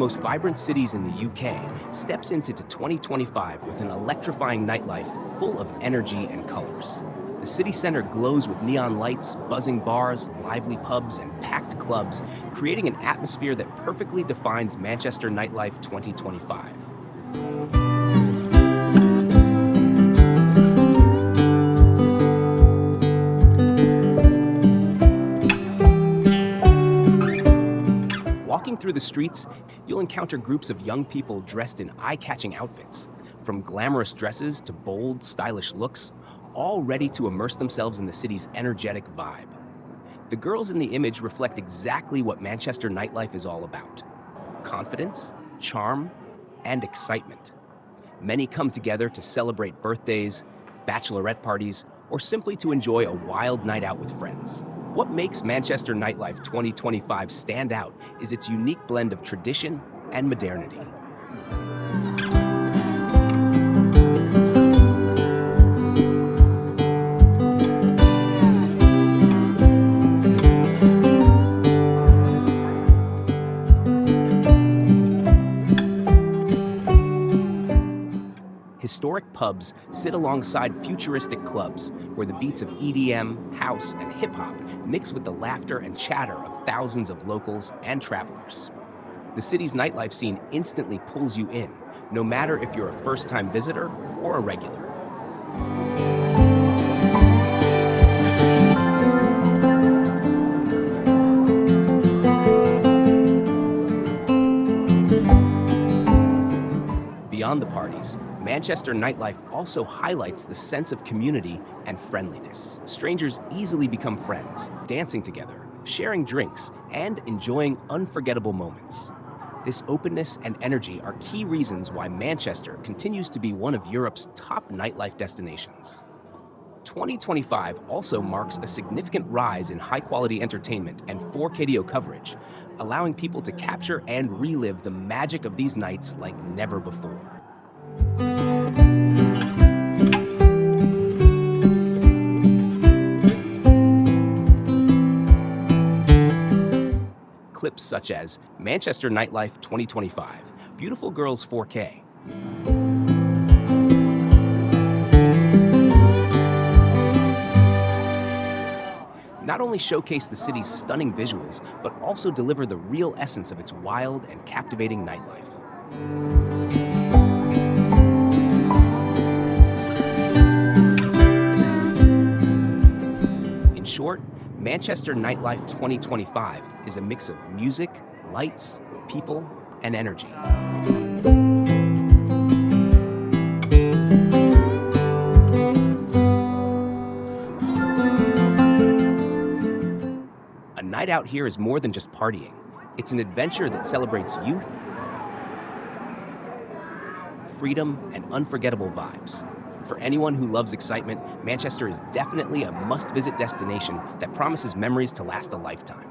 most vibrant cities in the UK, steps into 2025 with an electrifying nightlife full of energy and colors. The city center glows with neon lights, buzzing bars, lively pubs, and packed clubs, creating an atmosphere that perfectly defines Manchester Nightlife 2025. Walking through the streets, you'll encounter groups of young people dressed in eye-catching outfits, from glamorous dresses to bold, stylish looks, all ready to immerse themselves in the city's energetic vibe. The girls in the image reflect exactly what Manchester Nightlife is all about: confidence, charm, and excitement. Many come together to celebrate birthdays, bachelorette parties, or simply to enjoy a wild night out with friends. What makes Manchester Nightlife 2025 stand out is its unique blend of tradition and modernity. Historic pubs sit alongside futuristic clubs where the beats of EDM, house, and hip-hop mix with the laughter and chatter of thousands of locals and travelers. The city's nightlife scene instantly pulls you in, no matter if you're a first-time visitor or a regular. Beyond the parties, Manchester Nightlife also highlights the sense of community and friendliness. Strangers easily become friends, dancing together, sharing drinks, and enjoying unforgettable moments. This openness and energy are key reasons why Manchester continues to be one of Europe's top nightlife destinations. 2025 also marks a significant rise in high-quality entertainment and 4K coverage, allowing people to capture and relive the magic of these nights like never before. Clips such as Manchester Nightlife 2025, Beautiful Girls 4K, not only showcase the city's stunning visuals, but also deliver the real essence of its wild and captivating nightlife. In short, Manchester Nightlife 2025 is a mix of music, lights, people, and energy. A night out here is more than just partying. It's an adventure that celebrates youth, freedom, and unforgettable vibes. For anyone who loves excitement, Manchester is definitely a must-visit destination that promises memories to last a lifetime.